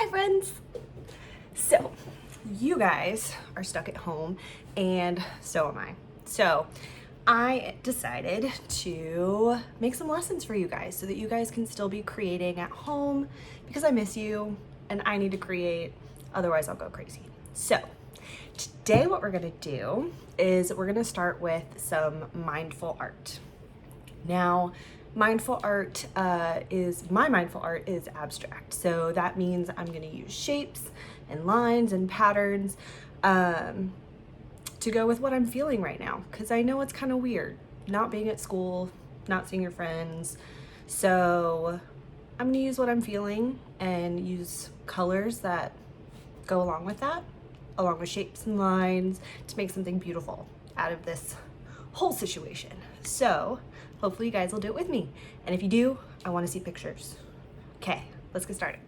Hi friends! So, you guys are stuck at home and so am I. So, I decided to make some lessons for you guys so that you guys can still be creating at home because I miss you and I need to create, otherwise I'll go crazy. So, today what we're gonna do is we're gonna start with some mindful art. Now, mindful art my mindful art is abstract. So that means I'm gonna use shapes and lines and patterns to go with what I'm feeling right now. Cause I know it's kind of weird not being at school, not seeing your friends. So I'm gonna use what I'm feeling and use colors that go along with that, along with shapes and lines to make something beautiful out of this whole situation. So hopefully you guys will do it with me. And if you do, I want to see pictures. Okay, let's get started.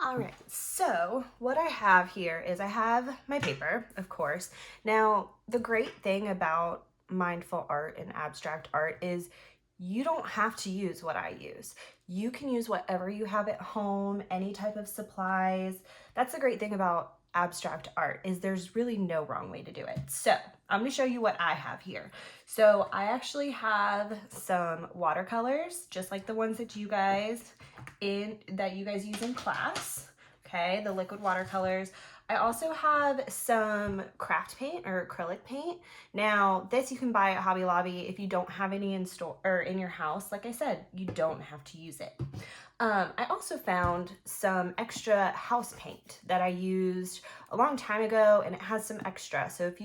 All right, so what I have here is I have my paper, of course. Now, the great thing about mindful art and abstract art is you don't have to use what I use. You can use whatever you have at home, any type of supplies. That's the great thing about abstract art is there's really no wrong way to do it. So I'm going to show you what I have here. So I actually have some watercolors, just like the ones that you guys use in class. Okay, the liquid watercolors. I also have some craft paint or acrylic paint. Now, this you can buy at Hobby Lobby if you don't have any in store or in your house. Like I said, you don't have to use it. I also found some extra house paint that I used a long time ago, and it has some extra. So if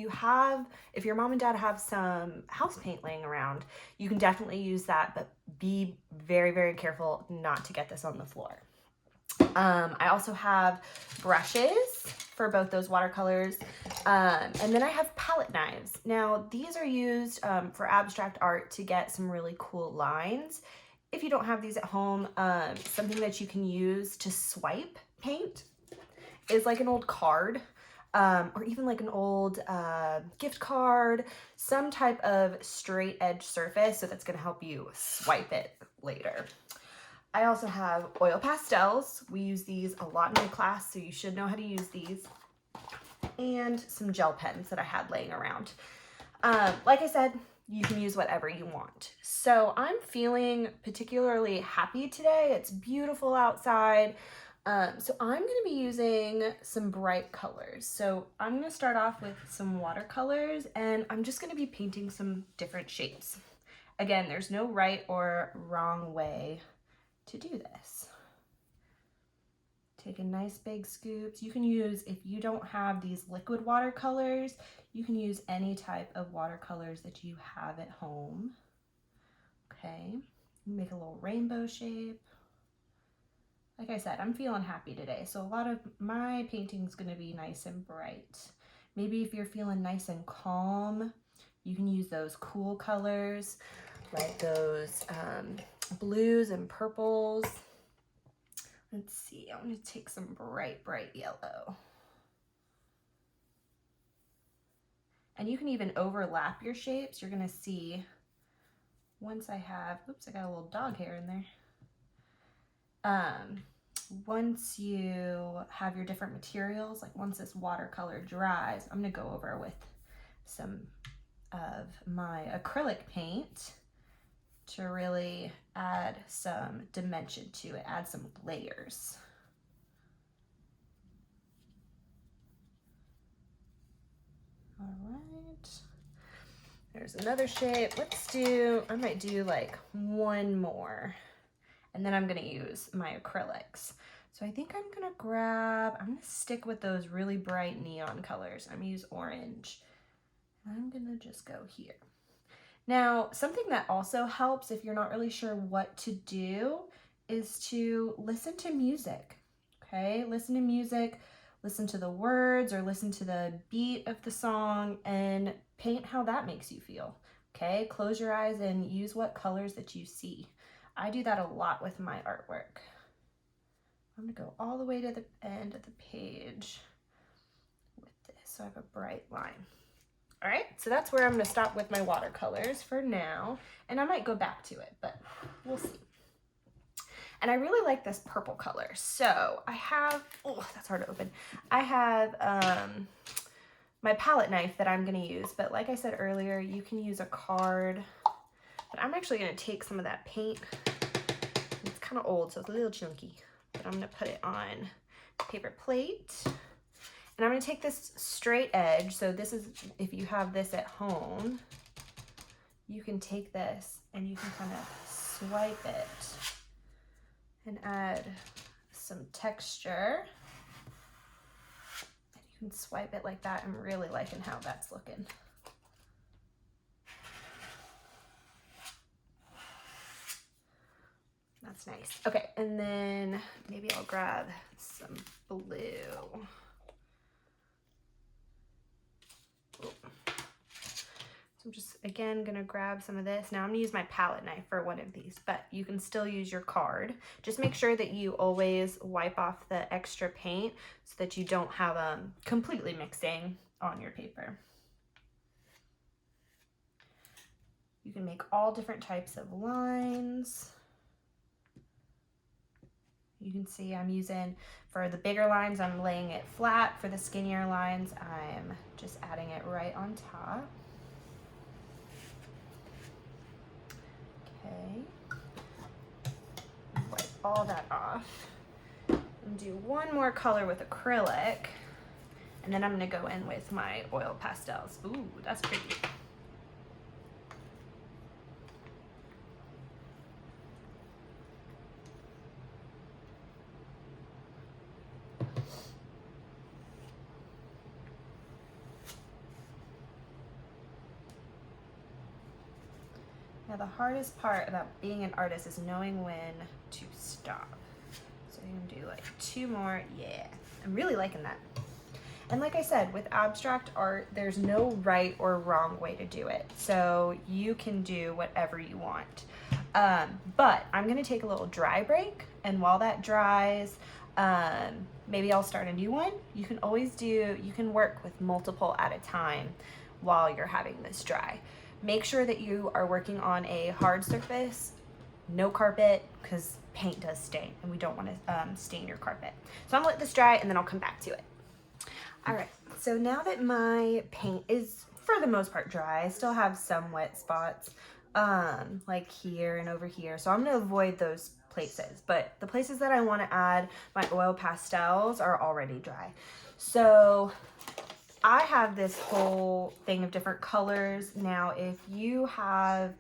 your mom and dad have some house paint laying around, you can definitely use that, but be very, very careful not to get this on the floor. I also have brushes for both those watercolors. And then I have palette knives. Now, these are used for abstract art to get some really cool lines. If you don't have these at home, something that you can use to swipe paint is like an old card, or even like an old gift card, some type of straight edge surface, so that's gonna help you swipe it later. I also have oil pastels. We use these a lot in my class, so you should know how to use these. And some gel pens that I had laying around. Like I said, you can use whatever you want. So I'm feeling particularly happy today. It's beautiful outside. So I'm gonna be using some bright colors. So I'm gonna start off with some watercolors and I'm just gonna be painting some different shapes. Again, there's no right or wrong way to do this. Take a nice big scoops. You can use, if you don't have these liquid watercolors, you can use any type of watercolors that you have at home. Okay, make a little rainbow shape. Like I said, I'm feeling happy today, so a lot of my painting's gonna be nice and bright. Maybe if you're feeling nice and calm, you can use those cool colors, like those blues and purples. Let's see, I'm gonna take some bright, bright yellow. And you can even overlap your shapes. You're gonna see once I have, oops, I got a little dog hair in there. Once you have your different materials, like once this watercolor dries, I'm gonna go over with some of my acrylic paint to really add some dimension to it, add some layers. All right, there's another shape. I might do like one more, and then I'm gonna use my acrylics. So I think I'm gonna stick with those really bright neon colors. I'm gonna use orange. I'm gonna just go here. Now, something that also helps if you're not really sure what to do is to listen to music, okay? Listen to music, listen to the words or listen to the beat of the song and paint how that makes you feel, okay? Close your eyes and use what colors that you see. I do that a lot with my artwork. I'm gonna go all the way to the end of the page with this, so I have a bright line. All right, so that's where I'm gonna stop with my watercolors for now, and I might go back to it, but we'll see. And I really like this purple color. So I have, oh, that's hard to open. I have my palette knife that I'm gonna use, but like I said earlier, you can use a card. But I'm actually gonna take some of that paint. It's kind of old, so it's a little chunky, but I'm gonna put it on paper plate. And I'm gonna take this straight edge. So this is, if you have this at home, you can take this and you can kind of swipe it and add some texture. And you can swipe it like that. I'm really liking how that's looking. That's nice. Okay, and then maybe I'll grab some blue. So I'm just, again, gonna grab some of this. Now I'm gonna use my palette knife for one of these, but you can still use your card. Just make sure that you always wipe off the extra paint so that you don't have completely mixing on your paper. You can make all different types of lines. You can see I'm using, for the bigger lines, I'm laying it flat. For the skinnier lines, I'm just adding it right on top. Okay. Wipe all that off. And do one more color with acrylic. And then I'm gonna go in with my oil pastels. Ooh, that's pretty. Now the hardest part about being an artist is knowing when to stop. So I'm gonna do like 2 more, yeah. I'm really liking that. And like I said, with abstract art, there's no right or wrong way to do it. So you can do whatever you want. But I'm gonna take a little dry break, and while that dries, maybe I'll start a new one. You can always you can work with multiple at a time while you're having this dry. Make sure that you are working on a hard surface, no carpet, because paint does stain and we don't want to stain your carpet. So I'm gonna let this dry and then I'll come back to it. All right, so now that my paint is for the most part dry, I still have some wet spots like here and over here. So I'm gonna avoid those places, but the places that I want to add my oil pastels are already dry. So I have this whole thing of different colors. Now, if you have,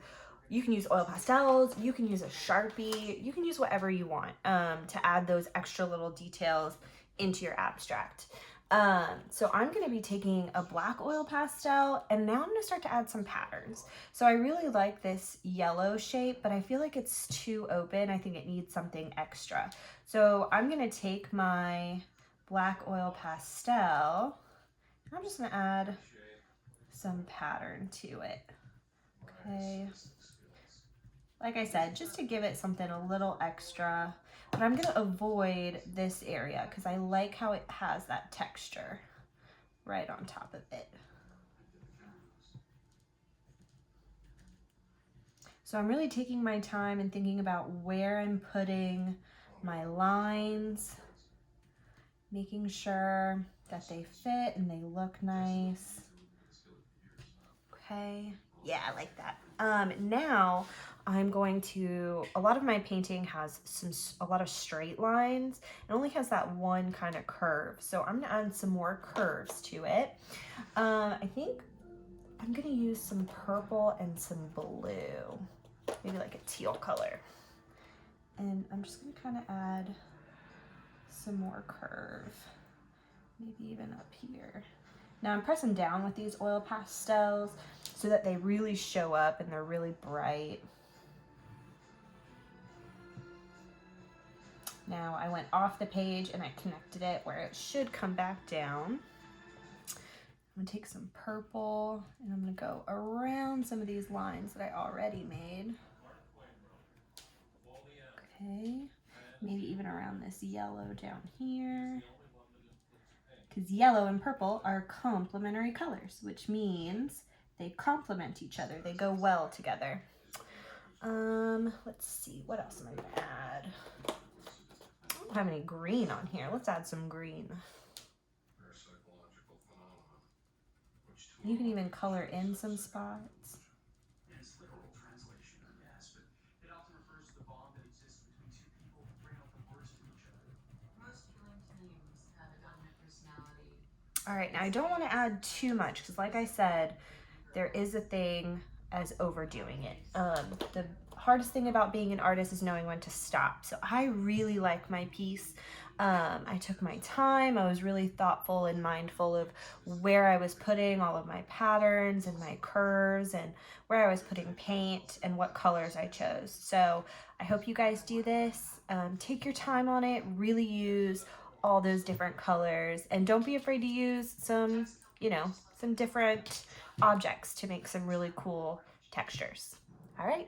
you can use oil pastels, you can use a Sharpie, you can use whatever you want to add those extra little details into your abstract. So I'm going to be taking a black oil pastel, and now I'm going to start to add some patterns. So I really like this yellow shape, but I feel like it's too open. I think it needs something extra. So I'm going to take my black oil pastel, and I'm just going to add some pattern to it. Okay. Like I said, just to give it something a little extra. But I'm gonna avoid this area because I like how it has that texture right on top of it. So I'm really taking my time and thinking about where I'm putting my lines, making sure that they fit and they look nice. Okay, yeah, I like that. Now I'm going to, a lot of my painting has a lot of straight lines. It only has that one kind of curve. So I'm gonna add some more curves to it. I think I'm gonna use some purple and some blue, maybe like a teal color. And I'm just gonna kind of add some more curve, maybe even up here. Now I'm pressing down with these oil pastels so that they really show up and they're really bright. Now I went off the page and I connected it where it should come back down. I'm gonna take some purple and I'm gonna go around some of these lines that I already made. Okay, maybe even around this yellow down here. Because yellow and purple are complementary colors, which means they complement each other. They go well together. Let's see, what else am I gonna add? don't have any green on here. Let's add some green. You can even color in some spots. All right, now I don't want to add too much because like I said, there is a thing as overdoing it. The hardest thing about being an artist is knowing when to stop. So I really like my piece. I took my time. I was really thoughtful and mindful of where I was putting all of my patterns and my curves and where I was putting paint and what colors I chose. So I hope you guys do this. Take your time on it. Really use all those different colors, and don't be afraid to use some, you know, some different objects to make some really cool textures. All right.